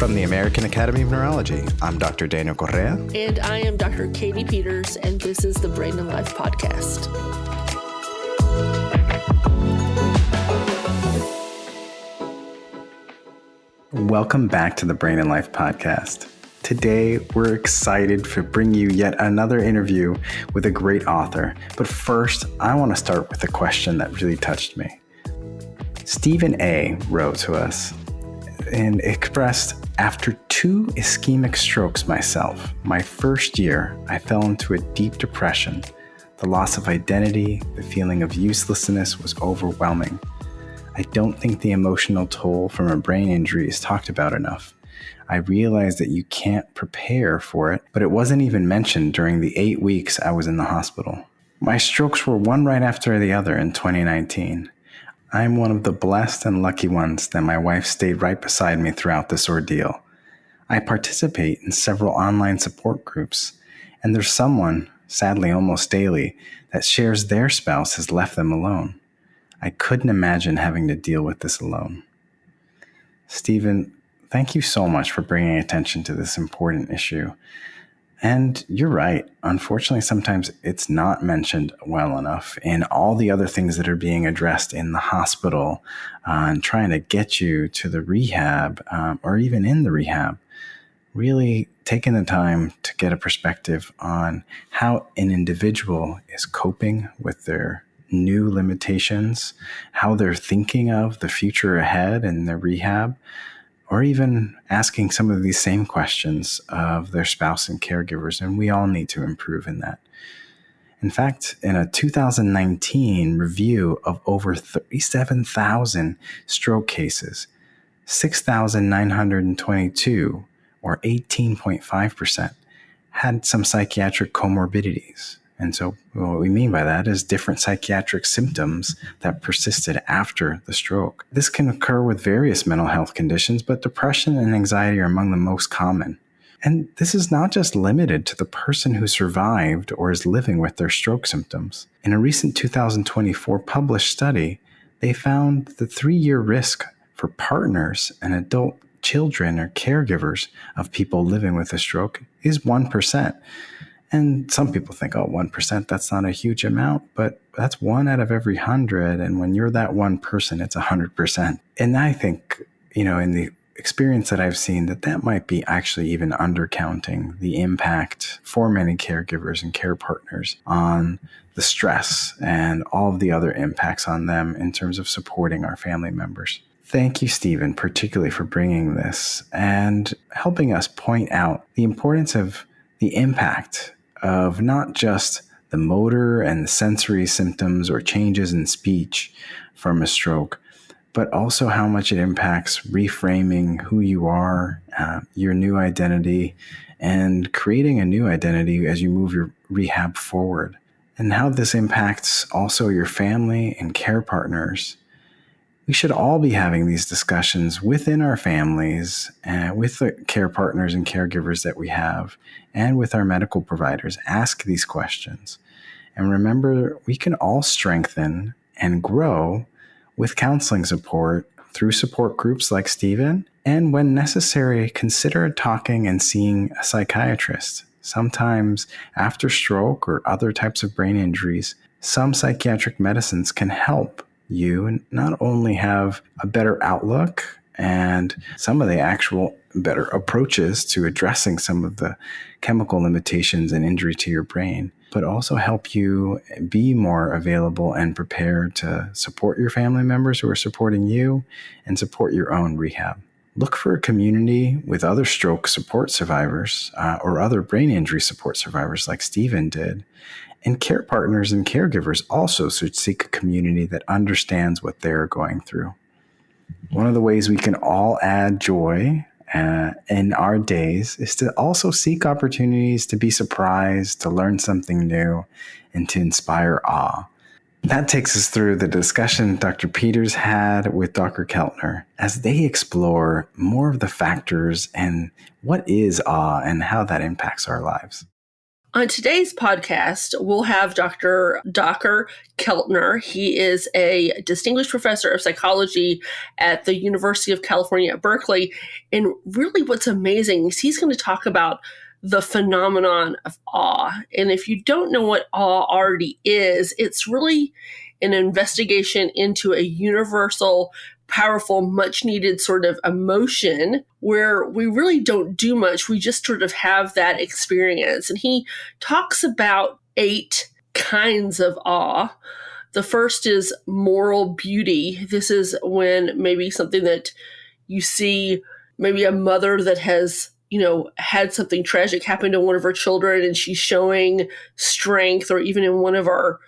From the American Academy of Neurology, I'm Dr. Daniel Correa. And I am Dr. Katy Peters, and this is the Brain and Life Podcast. Welcome back to the Brain and Life Podcast. Today, we're excited to bring you yet another interview with a great author. But first, I want to start with a question that really touched me. Stephen A. wrote to us and expressed, after 2 ischemic strokes myself, my first year, I fell into a deep depression. The loss of identity, the feeling of uselessness was overwhelming. I don't think the emotional toll from a brain injury is talked about enough. I realized that you can't prepare for it, but it wasn't even mentioned during the 8 weeks I was in the hospital. My strokes were one right after the other in 2019. I'm one of the blessed and lucky ones that my wife stayed right beside me throughout this ordeal. I participate in several online support groups, and there's someone, sadly almost daily, that shares their spouse has left them alone. I couldn't imagine having to deal with this alone. Stephen, thank you so much for bringing attention to this important issue. And you're right. Unfortunately, sometimes it's not mentioned well enough in all the other things that are being addressed in the hospital and trying to get you to the rehab or even in the rehab. Really taking the time to get a perspective on how an individual is coping with their new limitations, how they're thinking of the future ahead in their rehab, or even asking some of these same questions of their spouse and caregivers, and we all need to improve in that. In fact, in a 2019 review of over 37,000 stroke cases, 6,922, or 18.5%, had some psychiatric comorbidities. And so what we mean by that is different psychiatric symptoms that persisted after the stroke. This can occur with various mental health conditions, but depression and anxiety are among the most common. And this is not just limited to the person who survived or is living with their stroke symptoms. In a recent 2024 published study, they found the 3-year risk for partners and adult children or caregivers of people living with a stroke is 1%. And some people think, 1%, that's not a huge amount, but that's 1 out of every 100. And when you're that one person, it's 100%. And I think, in the experience that I've seen, that might be actually even undercounting the impact for many caregivers and care partners on the stress and all of the other impacts on them in terms of supporting our family members. Thank you, Stephen, particularly for bringing this and helping us point out the importance of the impact of not just the motor and the sensory symptoms or changes in speech from a stroke, but also how much it impacts reframing who you are, your new identity, and creating a new identity as you move your rehab forward, and how this impacts also your family and care partners. We should all be having these discussions within our families and with the care partners and caregivers that we have and with our medical providers. Ask these questions. And remember, we can all strengthen and grow with counseling support through support groups like Stephen. And when necessary, consider talking and seeing a psychiatrist. Sometimes after stroke or other types of brain injuries, some psychiatric medicines can help you not only have a better outlook and some of the actual better approaches to addressing some of the chemical limitations and injury to your brain, but also help you be more available and prepared to support your family members who are supporting you and support your own rehab. Look for a community with other stroke support survivors or other brain injury support survivors like Stephen did. And care partners and caregivers also should seek a community that understands what they're going through. One of the ways we can all add joy in our days is to also seek opportunities to be surprised, to learn something new, and to inspire awe. That takes us through the discussion Dr. Peters had with Dacher Keltner as they explore more of the factors and what is awe and how that impacts our lives. On today's podcast, we'll have Dr. Dacher Keltner. He is a distinguished professor of psychology at the University of California at Berkeley. And really what's amazing is he's going to talk about the phenomenon of awe. And if you don't know what awe already is, it's really an investigation into a universal, powerful, much needed sort of emotion where we really don't do much. We just sort of have that experience. And he talks about 8 kinds of awe. The first is moral beauty. This is when maybe something that you see, maybe a mother that has had something tragic happen to one of her children and she's showing strength, or even in one of our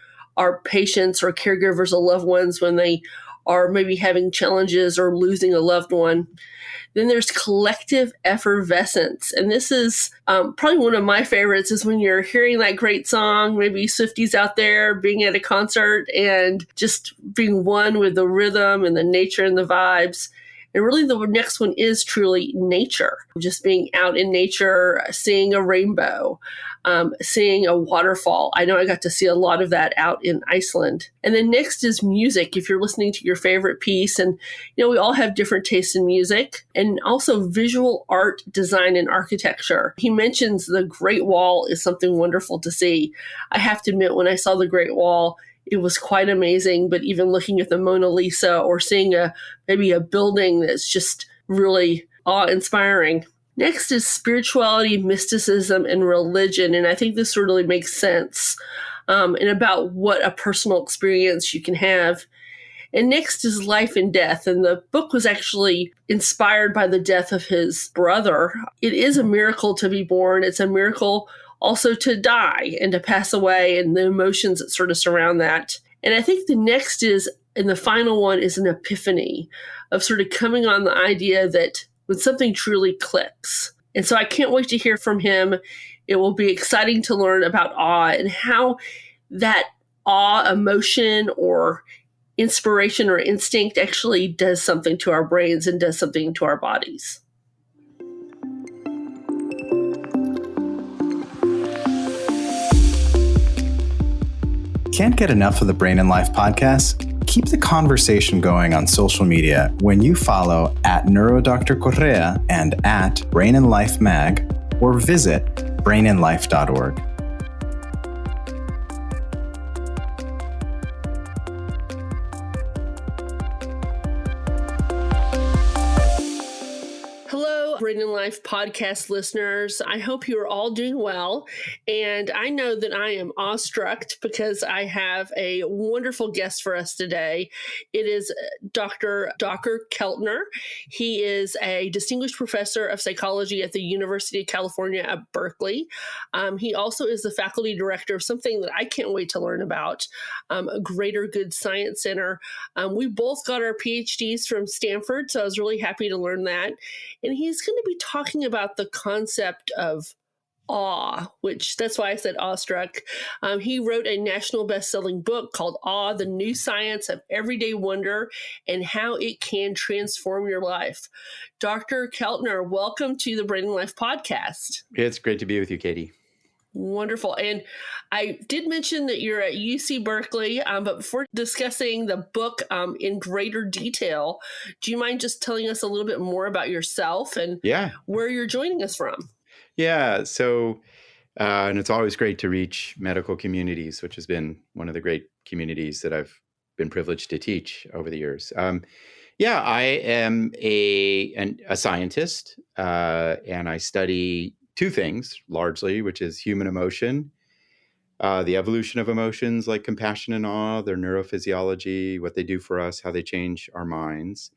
patients or caregivers or loved ones when they are maybe having challenges or losing a loved one. Then there's collective effervescence. And this is probably one of my favorites, is when you're hearing that great song, maybe Swifties out there being at a concert and just being one with the rhythm and the nature and the vibes. And really the next one is truly nature, just being out in nature, seeing a rainbow, seeing a waterfall. I know I got to see a lot of that out in Iceland. And then next is music. If you're listening to your favorite piece, and we all have different tastes in music, and also visual art, design, and architecture. He mentions the Great Wall is something wonderful to see. I have to admit, when I saw the Great Wall, it was quite amazing. But even looking at the Mona Lisa or seeing maybe a building that's just really awe-inspiring. Next is spirituality, mysticism, and religion. And I think this really makes sense and about what a personal experience you can have. And next is life and death. And the book was actually inspired by the death of his brother. It is a miracle to be born. It's a miracle also to die and to pass away, and the emotions that sort of surround that. And I think the next is, and the final one, is an epiphany of sort of coming on the idea that when something truly clicks. And so I can't wait to hear from him. It will be exciting to learn about awe and how that awe emotion or inspiration or instinct actually does something to our brains and does something to our bodies. Can't get enough of the Brain and Life podcast? Keep the conversation going on social media when you follow @NeuroDrCorrea and @BrainAndLifeMag, or visit brainandlife.org. Brain and Life podcast listeners. I hope you are all doing well. And I know that I am awestruck because I have a wonderful guest for us today. It is Dr. Dacher Keltner. He is a distinguished professor of psychology at the University of California at Berkeley. He also is the faculty director of something that I can't wait to learn about, a Greater Good Science Center. We both got our PhDs from Stanford, so I was really happy to learn that. And he's going to be talking about the concept of awe, which that's why I said awestruck. He wrote a national best-selling book called Awe, the New Science of Everyday Wonder and How It Can Transform Your Life. Dr. Keltner, welcome to the Brain and Life podcast. It's great to be with you, Katy. Wonderful. And I did mention that you're at UC Berkeley, but before discussing the book in greater detail, do you mind just telling us a little bit more about yourself and where you're joining us from? Yeah. So, and it's always great to reach medical communities, which has been one of the great communities that I've been privileged to teach over the years. I am a scientist, and I study two things largely, which is human emotion, the evolution of emotions like compassion and awe, their neurophysiology, what they do for us, how they change our minds.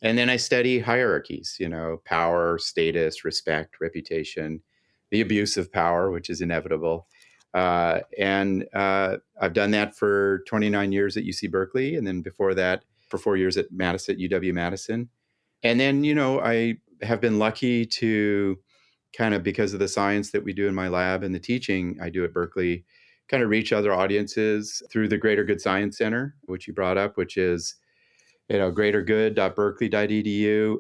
And then I study hierarchies, power, status, respect, reputation, the abuse of power, which is inevitable. And I've done that for 29 years at UC Berkeley. And then before that, for 4 years at UW-Madison. And then, I have been lucky to kind of, because of the science that we do in my lab and the teaching I do at Berkeley, kind of reach other audiences through the Greater Good Science Center, which you brought up, which is, greatergood.berkeley.edu.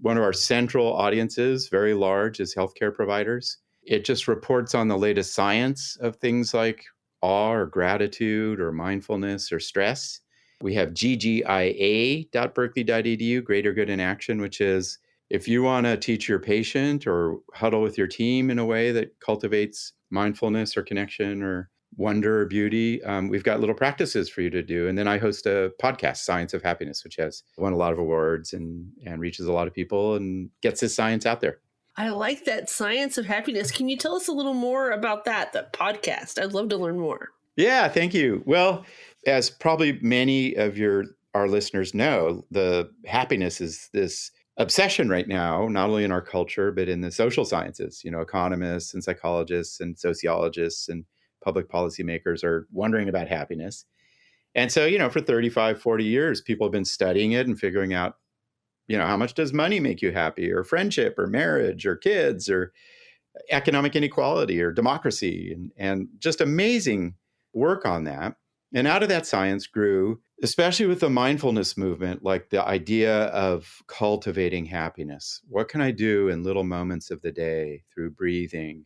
One of our central audiences, very large, is healthcare providers. it just reports on the latest science of things like awe or gratitude or mindfulness or stress. We have ggia.berkeley.edu, Greater Good in Action, which is if you want to teach your patient or huddle with your team in a way that cultivates mindfulness or connection or wonder or beauty, we've got little practices for you to do. And then I host a podcast, Science of Happiness, which has won a lot of awards and reaches a lot of people and gets this science out there. I like that, Science of Happiness. Can you tell us a little more about that podcast? I'd love to learn more. Yeah, thank you. Well, as probably many of our listeners know, the happiness is this obsession right now, not only in our culture, but in the social sciences. Economists and psychologists and sociologists and public policymakers are wondering about happiness. And so, for 35, 40 years, people have been studying it and figuring out, how much does money make you happy, or friendship or marriage or kids or economic inequality or democracy, and just amazing work on that. And out of that science grew, especially with the mindfulness movement, like the idea of cultivating happiness. What can I do in little moments of the day through breathing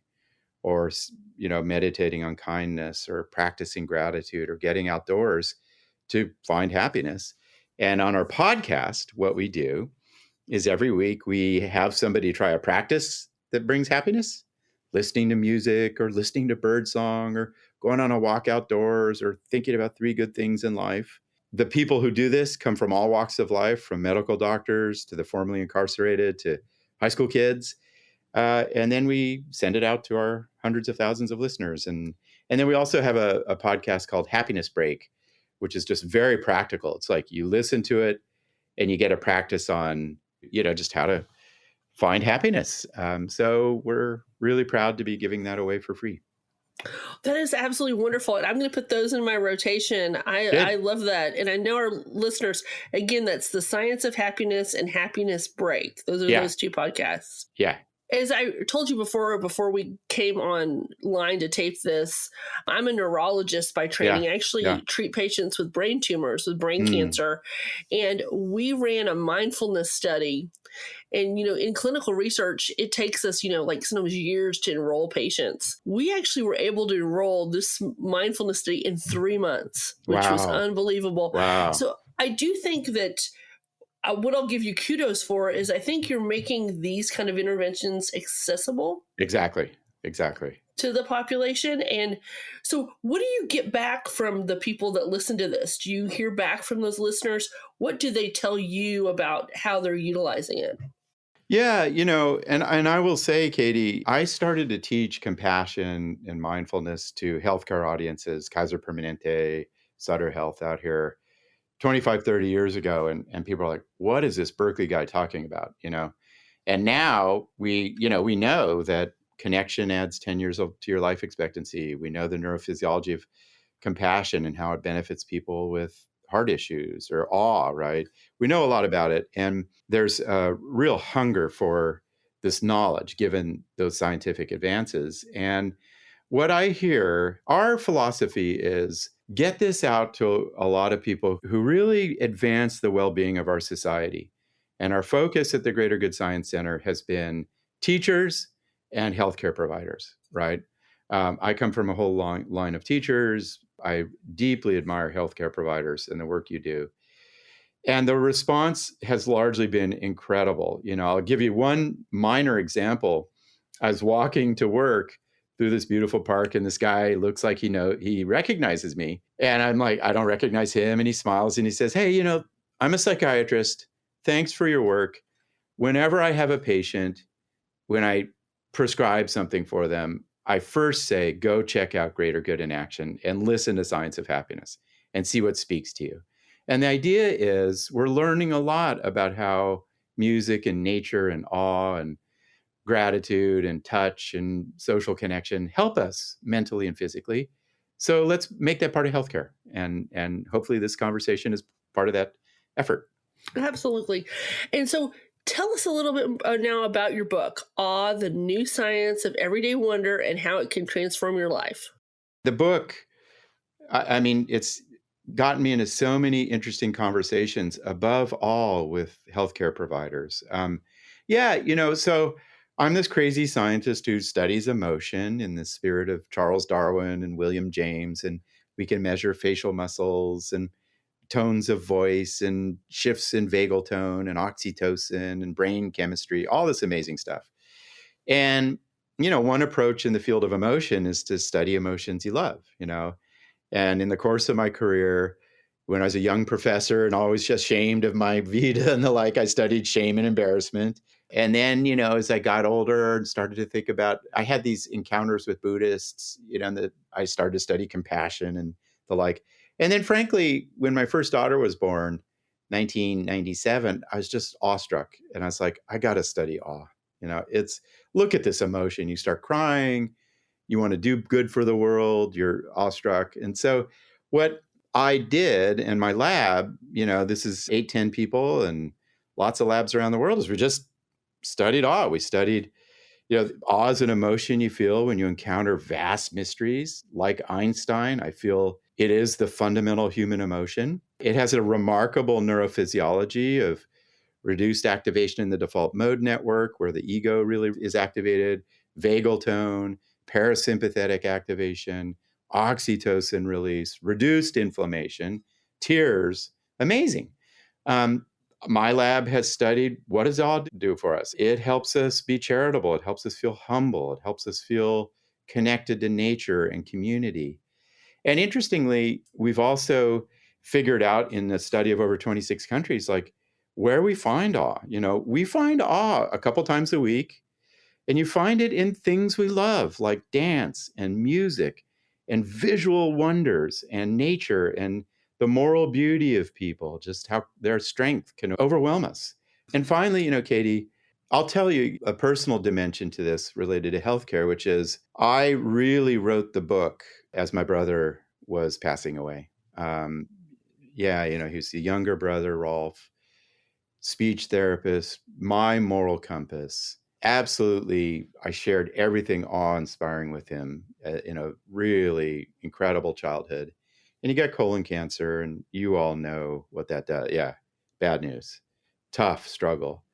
or, meditating on kindness or practicing gratitude or getting outdoors to find happiness? And on our podcast, what we do is every week we have somebody try a practice that brings happiness, listening to music or listening to birdsong or going on a walk outdoors or thinking about 3 good things in life. The people who do this come from all walks of life, from medical doctors to the formerly incarcerated to high school kids. And then we send it out to our hundreds of thousands of listeners. And then we also have a podcast called Happiness Break, which is just very practical. It's like you listen to it and you get a practice on, just how to find happiness. So we're really proud to be giving that away for free. That is absolutely wonderful. And I'm going to put those in my rotation. I love that. And I know our listeners, again, that's the Science of Happiness and Happiness Break. Those are those 2 podcasts. Yeah. As I told you before we came online to tape this, I'm a neurologist by training. I actually treat patients with brain tumors, with brain cancer. And we ran a mindfulness study. And, in clinical research, it takes us, like sometimes years to enroll patients. We actually were able to enroll this mindfulness study in 3 months, which was unbelievable. Wow. So I do think that what I'll give you kudos for is I think you're making these kind of interventions accessible. Exactly. To the population. And so what do you get back from the people that listen to this? Do you hear back from those listeners? What do they tell you about how they're utilizing it? Yeah, and I will say, Katy, I started to teach compassion and mindfulness to healthcare audiences, Kaiser Permanente, Sutter Health out here, 25, 30 years ago. And people are like, what is this Berkeley guy talking about? And now we know that connection adds 10 years to your life expectancy. We know the neurophysiology of compassion and how it benefits people with heart issues or awe, right? We know a lot about it. And there's a real hunger for this knowledge given those scientific advances. And what I hear, our philosophy is get this out to a lot of people who really advance the well-being of our society. And our focus at the Greater Good Science Center has been teachers and healthcare providers, right? I come from a whole long line of teachers. I deeply admire healthcare providers and the work you do. And the response has largely been incredible. I'll give you one minor example. I was walking to work through this beautiful park, and this guy looks like he recognizes me. And I'm like, I don't recognize him. And he smiles and he says, hey, I'm a psychiatrist. Thanks for your work. Whenever I have a patient, when I prescribe something for them, I first say, go check out Greater Good in Action and listen to Science of Happiness and see what speaks to you. And the idea is we're learning a lot about how music and nature and awe and gratitude and touch and social connection help us mentally and physically. So let's make that part of healthcare. And hopefully this conversation is part of that effort. Absolutely. And so tell us a little bit now about your book, Awe, the New Science of Everyday Wonder and How It Can Transform Your Life. The book, I mean, it's gotten me into so many interesting conversations, above all with healthcare providers. So I'm this crazy scientist who studies emotion in the spirit of Charles Darwin and William James, and we can measure facial muscles and tones of voice and shifts in vagal tone and oxytocin and brain chemistry, all this amazing stuff. And, one approach in the field of emotion is to study emotions you love, And in the course of my career, when I was a young professor and always just ashamed of my Vita and the like, I studied shame and embarrassment. And then, as I got older and started to think about, I had these encounters with Buddhists, and I started to study compassion and the like. And then, frankly, when my first daughter was born, 1997, I was just awestruck. And I was like, I got to study awe. It's look at this emotion. You start crying. You want to do good for the world. You're awestruck. And so what I did in my lab, this is 8-10 people and lots of labs around the world, is we just studied awe. We studied, awe is an emotion you feel when you encounter vast mysteries. Like Einstein, I feel it is the fundamental human emotion. It has a remarkable neurophysiology of reduced activation in the default mode network, where the ego really is activated, vagal tone, parasympathetic activation, oxytocin release, reduced inflammation, tears. Amazing. My lab has studied, what does awe do for us? It helps us be charitable. It helps us feel humble. It helps us feel connected to nature and community. And interestingly, we've also figured out in a study of over 26 countries, like where we find awe. We find awe a couple times a week, and you find it in things we love, like dance and music and visual wonders and nature and the moral beauty of people, just how their strength can overwhelm us. And finally, Katy, I'll tell you a personal dimension to this related to healthcare, which is I really wrote the book as my brother was passing away. He's the younger brother, Rolf, speech therapist, my moral compass. Absolutely, I shared everything awe-inspiring with him in a really incredible childhood. And he got colon cancer, and you all know what that does. Yeah, bad news. Tough struggle.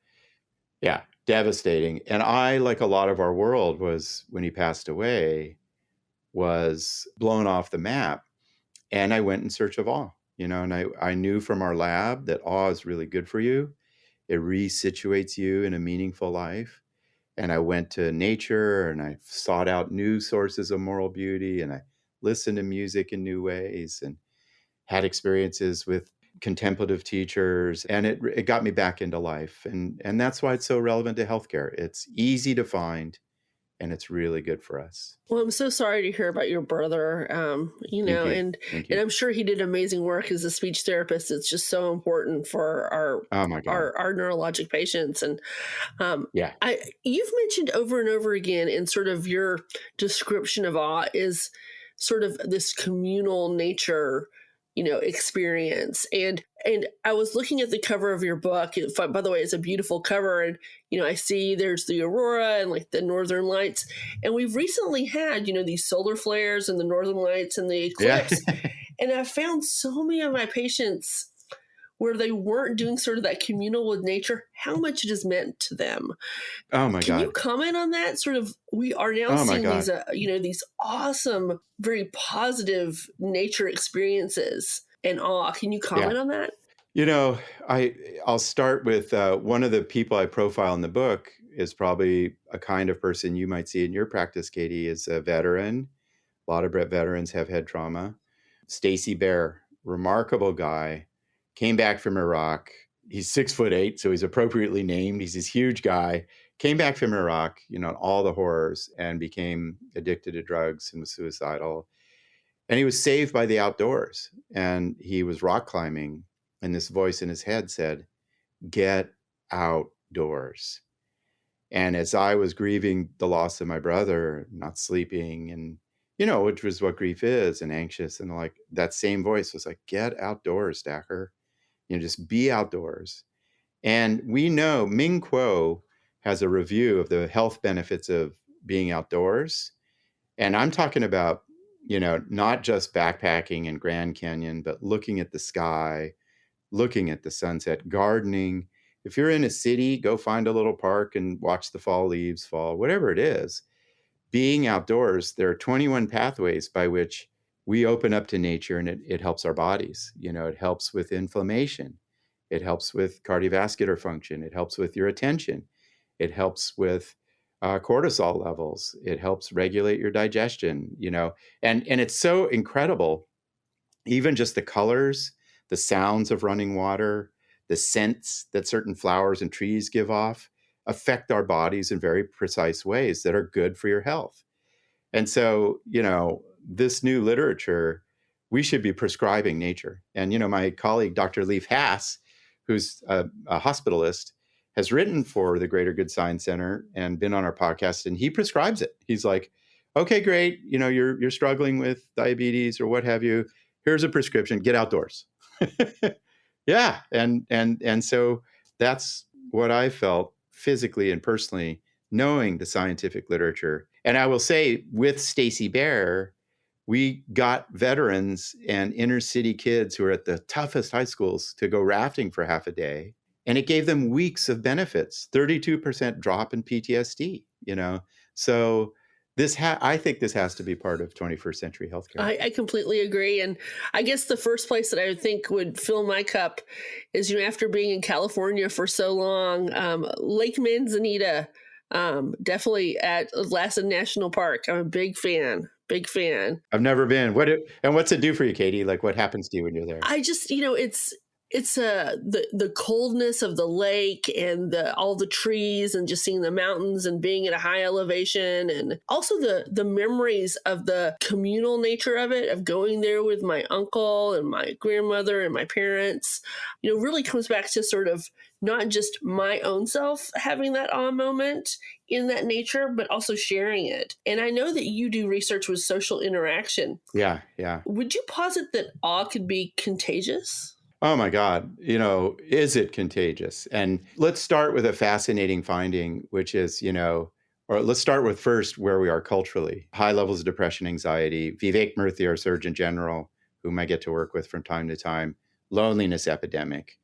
Yeah, devastating. And I, like a lot of our world, was, when he passed away, was blown off the map. And I went in search of awe, and I knew from our lab that awe is really good for you. It resituates you in a meaningful life. And I went to nature and I sought out new sources of moral beauty, and I listened to music in new ways and had experiences with contemplative teachers, and it got me back into life. And that's why it's so relevant to healthcare. It's easy to find, and it's really good for us. Well, I'm so sorry to hear about your brother, Thank you. and Thank you. I'm sure he did amazing work as a speech therapist. It's just so important for Oh my God. our neurologic patients. And Yeah. you've mentioned over and over again in sort of your description of awe is sort of this communal nature, experience. And I was looking at the cover of your book. By the way, it's a beautiful cover. And, I see there's the aurora and like the northern lights. And we've recently had, these solar flares and the northern lights and the eclipse. Yeah. And I've found so many of my patients where they weren't doing sort of that communal with nature, how much it has meant to them. Oh my Can God. you comment on that? Sort of, we are now Oh my seeing God. these, these awesome, very positive nature experiences and awe. Can you comment on that? I'll start with one of the people I profile in the book is probably a kind of person you might see in your practice, Katy, is a veteran. A lot of veterans have head trauma. Stacy Bear, remarkable guy, came back from Iraq. He's 6'8", so he's appropriately named. He's this huge guy. Came back from Iraq, all the horrors, and became addicted to drugs and was suicidal. And he was saved by the outdoors. And he was rock climbing, and this voice in his head said, "Get outdoors." And as I was grieving the loss of my brother, not sleeping, and which was what grief is, and anxious, and like that same voice was like, "Get outdoors, Dacher. Just be outdoors." And we know Ming Kuo has a review of the health benefits of being outdoors. And I'm talking about, not just backpacking in Grand Canyon, but looking at the sky, looking at the sunset, gardening, If you're in a city, go find a little park and watch the fall leaves fall, whatever it is. Being outdoors, there are 21 pathways by which we open up to nature, and it helps our bodies. It helps with inflammation. It helps with cardiovascular function. It helps with your attention. It helps with cortisol levels. It helps regulate your digestion, and it's so incredible. Even just the colors, the sounds of running water, the scents that certain flowers and trees give off affect our bodies in very precise ways that are good for your health. And so, this new literature, we should be prescribing nature. And, my colleague, Dr. Leif Haas, who's a hospitalist, has written for the Greater Good Science Center and been on our podcast, and he prescribes it. He's like, okay, great. You're struggling with diabetes or what have you. Here's a prescription, get outdoors. Yeah. And so that's what I felt physically and personally, knowing the scientific literature. And I will say, with Stacy Bear, we got veterans and inner city kids who are at the toughest high schools to go rafting for half a day. And it gave them weeks of benefits, 32% drop in PTSD, So I think this has to be part of 21st century healthcare. I completely agree. And I guess the first place that I would think would fill my cup is, after being in California for so long, Lake Manzanita, definitely at Lassen National Park. I'm a big fan. I've never been. What's it do for you, Katie? Like, what happens to you when you're there? I just, it's the coldness of the lake and all the trees and just seeing the mountains and being at a high elevation, and also the memories of the communal nature of it, of going there with my uncle and my grandmother and my parents, really comes back to sort of not just my own self having that awe moment in that nature, but also sharing it. And I know that you do research with social interaction. Yeah. Would you posit that awe could be contagious? Oh my God, is it contagious? And let's start with a fascinating finding, which is, or let's start with first where we are culturally. High levels of depression, anxiety. Vivek Murthy, our Surgeon General, whom I get to work with from time to time, loneliness epidemic.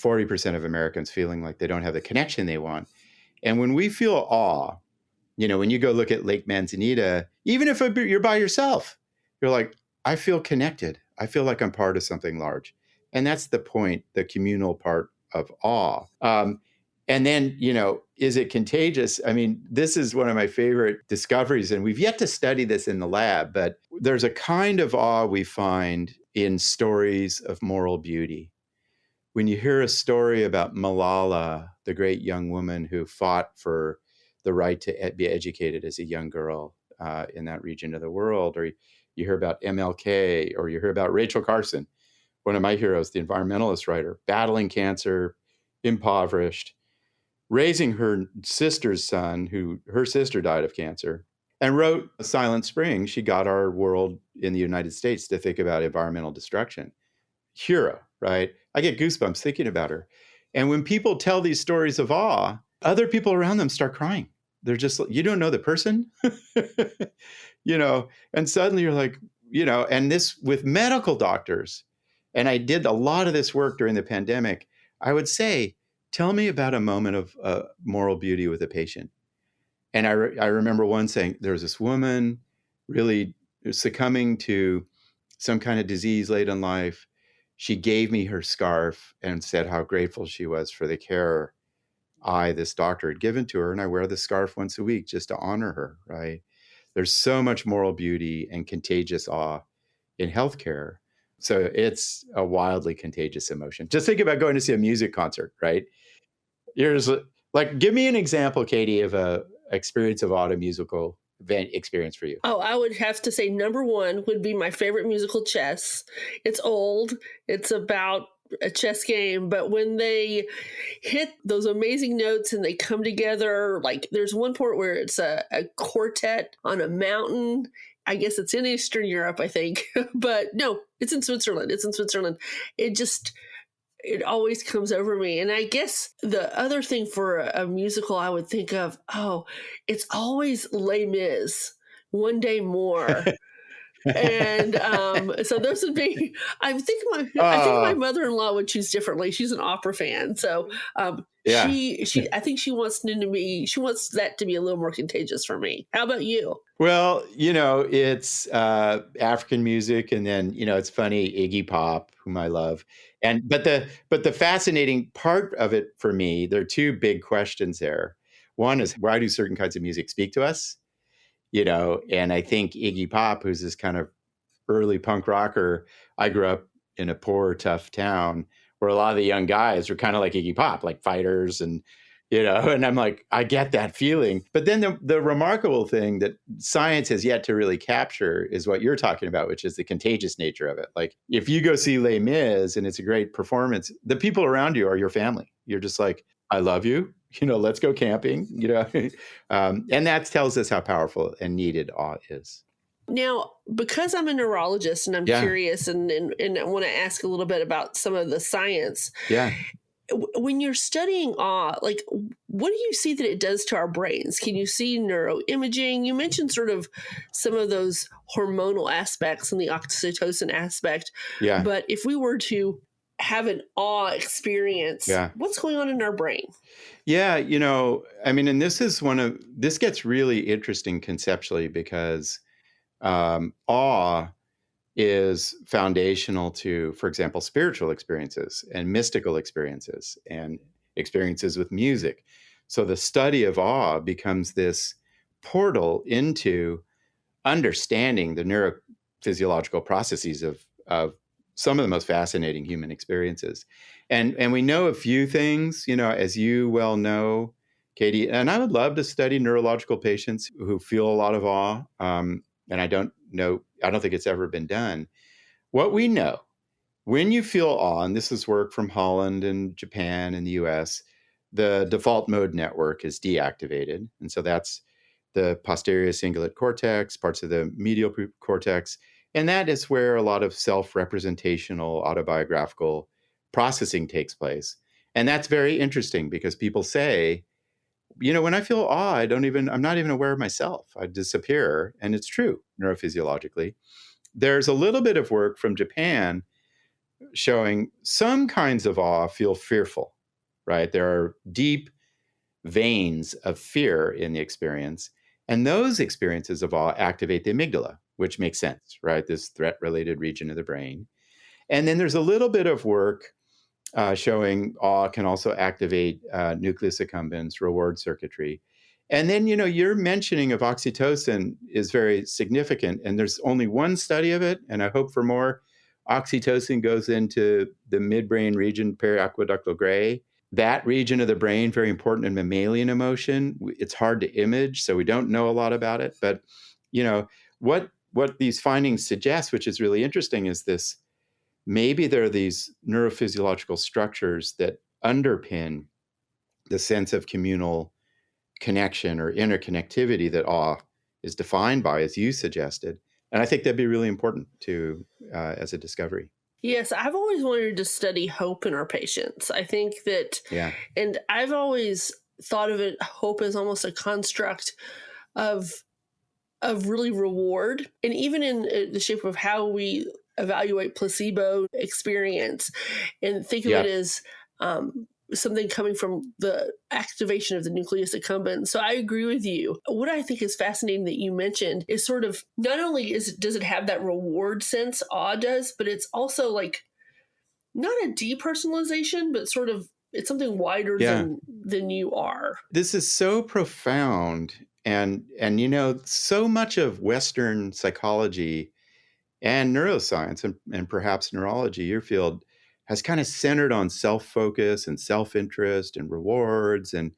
40% of Americans feeling like they don't have the connection they want. And when we feel awe, when you go look at Lake Manzanita, even if you're by yourself, you're like, I feel connected. I feel like I'm part of something large. And that's the point, the communal part of awe. And then, is it contagious? I mean, this is one of my favorite discoveries, and we've yet to study this in the lab, but there's a kind of awe we find in stories of moral beauty. When you hear a story about Malala, the great young woman who fought for the right to be educated as a young girl in that region of the world, or you hear about MLK, or you hear about Rachel Carson, one of my heroes, the environmentalist writer, battling cancer, impoverished, raising her sister's son, her sister died of cancer, and wrote Silent Spring. She got our world in the United States to think about environmental destruction. Hero, right? I get goosebumps thinking about her. And when people tell these stories of awe, other people around them start crying. They're just, you don't know the person, and suddenly you're like, and this with medical doctors. And I did a lot of this work during the pandemic. I would say, tell me about a moment of moral beauty with a patient. And I remember one saying, there was this woman really succumbing to some kind of disease late in life. She gave me her scarf and said how grateful she was for the care this doctor, had given to her. And I wear the scarf once a week just to honor her, right? There's so much moral beauty and contagious awe in healthcare. So it's a wildly contagious emotion. Just think about going to see a music concert, right? Give me an example, Katie, of a experience of awe, musical event experience for you. Oh, I would have to say number one would be my favorite musical, Chess. It's old. It's about a chess game, but when they hit those amazing notes and they come together, like there's one part where it's a quartet on a mountain. I guess it's in Eastern Europe, I think, but no, it's in Switzerland. It always comes over me. And I guess the other thing for a musical I would think of, it's always Les Mis, One Day More. And so those would be. I think my Oh, mother-in-law would choose differently. She's an opera fan, so yeah. she I think she wants that to be a little more contagious for me. How about you? Well, it's African music, and then it's funny, Iggy Pop, whom I love, and but the fascinating part of it for me, there are two big questions there. One is, why do certain kinds of music speak to us? And I think Iggy Pop, who's this kind of early punk rocker. I grew up in a poor, tough town where a lot of the young guys were kind of like Iggy Pop, like fighters and I'm like, I get that feeling. But then the remarkable thing that science has yet to really capture is what you're talking about, which is the contagious nature of it. Like if you go see Les Mis and it's a great performance, the people around you are your family. You're just like, I love you. Let's go camping, and that tells us how powerful and needed awe is. Now, because I'm a neurologist and I'm Yeah. curious and I want to ask a little bit about some of the science, Yeah. when you're studying awe, like what do you see that it does to our brains? Can you see neuroimaging? You mentioned sort of some of those hormonal aspects and the oxytocin aspect. Yeah. But if we were to have an awe experience, Yeah. what's going on in our brain? Yeah, and this gets really interesting conceptually because awe is foundational to, for example, spiritual experiences and mystical experiences and experiences with music. So the study of awe becomes this portal into understanding the neurophysiological processes of some of the most fascinating human experiences. And we know a few things, as you well know, Katie, and I would love to study neurological patients who feel a lot of awe. And I don't think it's ever been done. What we know, when you feel awe, and this is work from Holland and Japan and the US, the default mode network is deactivated. And so that's the posterior cingulate cortex, parts of the medial cortex. And that is where a lot of self-representational autobiographical processing takes place. And that's very interesting because people say, when I feel awe, I'm not even aware of myself. I disappear. And it's true neurophysiologically. There's a little bit of work from Japan showing some kinds of awe feel fearful, right? There are deep veins of fear in the experience. And those experiences of awe activate the amygdala, which makes sense, right? This threat-related region of the brain. And then there's a little bit of work showing awe can also activate nucleus accumbens, reward circuitry. And then, your mentioning of oxytocin is very significant. And there's only one study of it, and I hope for more. Oxytocin goes into the midbrain region, periaqueductal gray. That region of the brain, very important in mammalian emotion. It's hard to image, so we don't know a lot about it. But, what these findings suggest, which is really interesting, is this. Maybe there are these neurophysiological structures that underpin the sense of communal connection or interconnectivity that awe is defined by, as you suggested. And I think that'd be really important to as a discovery. Yes, I've always wanted to study hope in our patients. I think that, and I've always thought of it, hope as almost a construct of really reward, and even in the shape of how we evaluate placebo experience, and think of it as something coming from the activation of the nucleus accumbens. So I agree with you. What I think is fascinating that you mentioned is sort of not only does it have that reward sense, awe does, but it's also like not a depersonalization, but sort of it's something wider than you are. This is so profound, and so much of Western psychology and neuroscience and perhaps neurology, your field, has kind of centered on self-focus and self-interest and rewards. And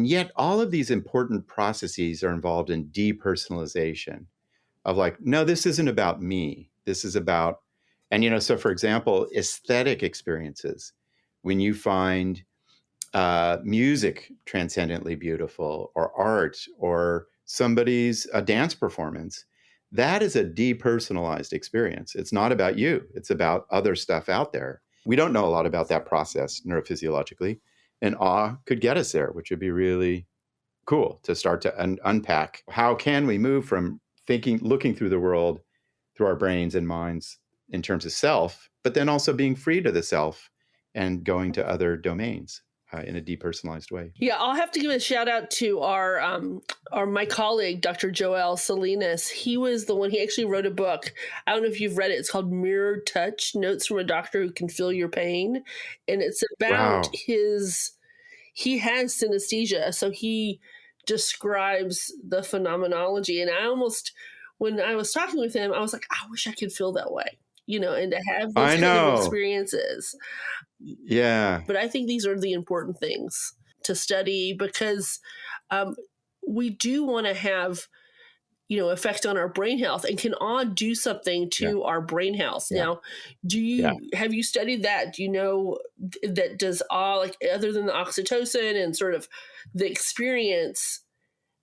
yet all of these important processes are involved in depersonalization of like, no, this isn't about me. This is about, and so for example, aesthetic experiences, when you find music transcendently beautiful or art or somebody's a dance performance, that is a depersonalized experience. It's not about you. It's about other stuff out there. We don't know a lot about that process neurophysiologically, and awe could get us there, which would be really cool to start to unpack. How can we move from looking through the world through our brains and minds in terms of self, but then also being free to the self and going to other domains in a depersonalized way. Yeah, I'll have to give a shout out to my colleague, Dr. Joel Salinas. He was the one, he actually wrote a book. I don't know if you've read it. It's called Mirrored Touch, Notes from a Doctor Who Can Feel Your Pain. And it's about he has synesthesia. So he describes the phenomenology. And when I was talking with him, I was like, I wish I could feel that way, and to have those kind of experiences. Yeah. But I think these are the important things to study because we do want to have, effect on our brain health, and can awe do something to our brain health. Now, have you studied that? Do you know that does awe, like other than the oxytocin and sort of the experience,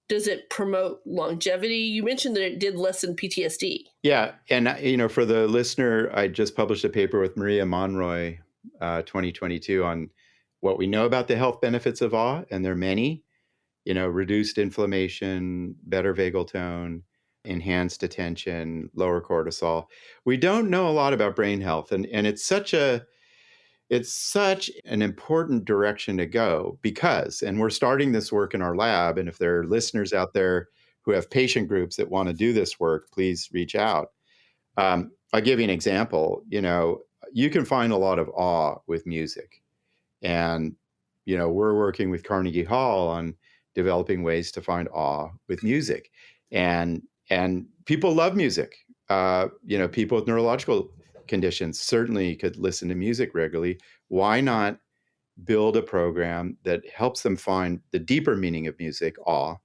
does it promote longevity? You mentioned that it did lessen PTSD. Yeah. And, for the listener, I just published a paper with Maria Monroy, 2022, on what we know about the health benefits of awe. And there are many, reduced inflammation, better vagal tone, enhanced attention, lower cortisol. We don't know a lot about brain health. And it's such an important direction to go and we're starting this work in our lab. And if there are listeners out there who have patient groups that want to do this work, please reach out. I'll give you an example. You can find a lot of awe with music. And, we're working with Carnegie Hall on developing ways to find awe with music. And people love music. People with neurological conditions certainly could listen to music regularly. Why not build a program that helps them find the deeper meaning of music, awe,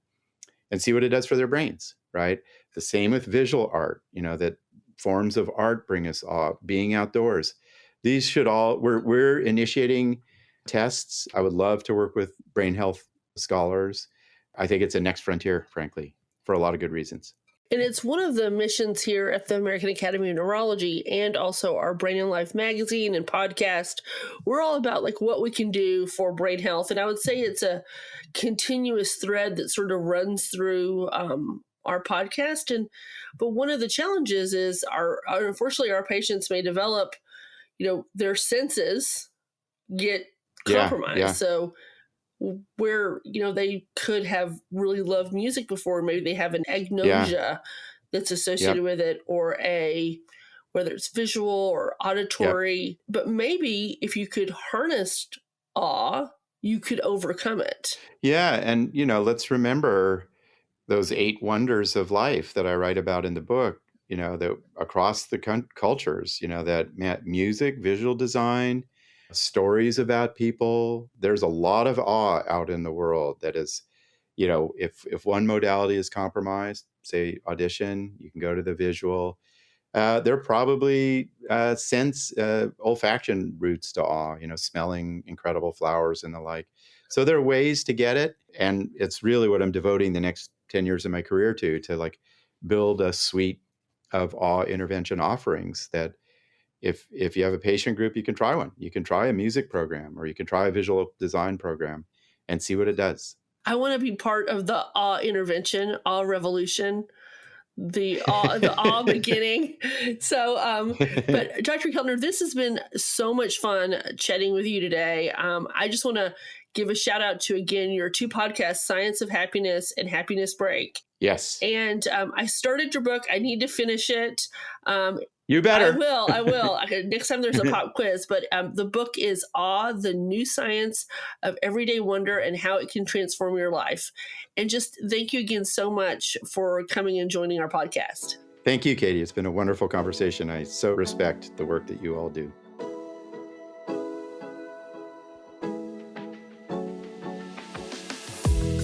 and see what it does for their brains, right? The same with visual art, that forms of art bring us awe, being outdoors. These should we're initiating tests. I would love to work with brain health scholars. I think it's a next frontier, frankly, for a lot of good reasons. And it's one of the missions here at the American Academy of Neurology and also our Brain and Life magazine and podcast. We're all about what we can do for brain health. And I would say it's a continuous thread that sort of runs through our podcast. But one of the challenges is unfortunately our patients may develop, their senses get compromised. Yeah. So where, they could have really loved music before, maybe they have an agnosia that's associated with it, or whether it's visual or auditory, but maybe if you could harness awe, you could overcome it. Yeah. And, let's remember those 8 wonders of life that I write about in the book, that across the cultures, that music, visual design, stories about people. There's a lot of awe out in the world that is, if one modality is compromised, say audition, you can go to the visual. There are probably olfaction roots to awe, smelling incredible flowers and the like. So there are ways to get it. And it's really what I'm devoting the next 10 years of my career to build a suite of awe intervention offerings that if you have a patient group, you can try one. You can try a music program, or you can try a visual design program and see what it does. I want to be part of the awe intervention, awe revolution, the awe beginning. So, but Dr. Keltner, this has been so much fun chatting with you today. I just want to give a shout out to, again, your 2 podcasts, Science of Happiness and Happiness Break. Yes. And I started your book. I need to finish it. You better. I will. Next time there's a pop quiz. But the book is Awe, the New Science of Everyday Wonder and How It Can Transform Your Life. And just thank you again so much for coming and joining our podcast. Thank you, Katie. It's been a wonderful conversation. I so respect the work that you all do.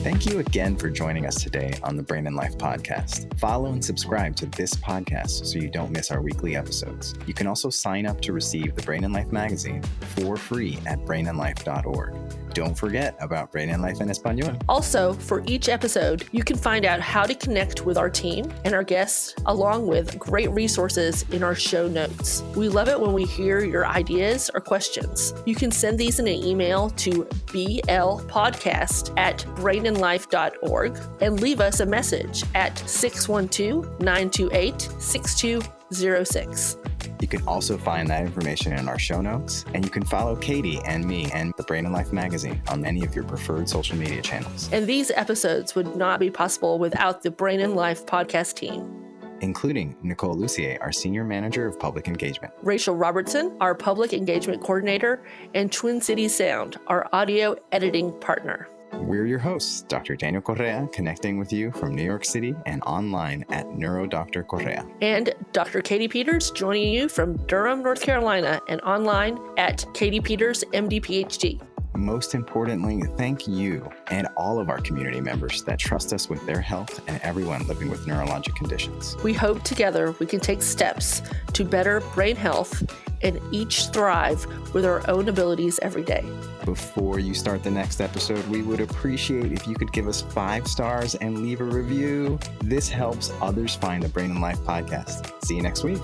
Thank you again for joining us today on the Brain and Life podcast. Follow and subscribe to this podcast so you don't miss our weekly episodes. You can also sign up to receive the Brain and Life magazine for free at brainandlife.org. Don't forget about Brain and Life en Español. Also, for each episode, you can find out how to connect with our team and our guests, along with great resources in our show notes. We love it when we hear your ideas or questions. You can send these in an email to blpodcast@brainandlife.org. brainandlife.org and leave us a message at 612-928-6206. You can also find that information in our show notes, and you can follow Katy and me and the Brain and Life magazine on any of your preferred social media channels. And these episodes would not be possible without the Brain and Life podcast team, including Nicole Lucier, our Senior Manager of Public Engagement, Rachel Robertson, our Public Engagement Coordinator, and Twin Cities Sound, our audio editing partner. We're your hosts, Dr. Daniel Correa, connecting with you from New York City and online at NeuroDr Correa. And Dr. Katy Peters, joining you from Durham, North Carolina, and online at Katy Peters, MD, PhD. Most importantly, thank you and all of our community members that trust us with their health and everyone living with neurologic conditions. We hope together we can take steps to better brain health and each thrive with our own abilities every day. Before you start the next episode, we would appreciate if you could give us 5 stars and leave a review. This helps others find the Brain and Life podcast. See you next week.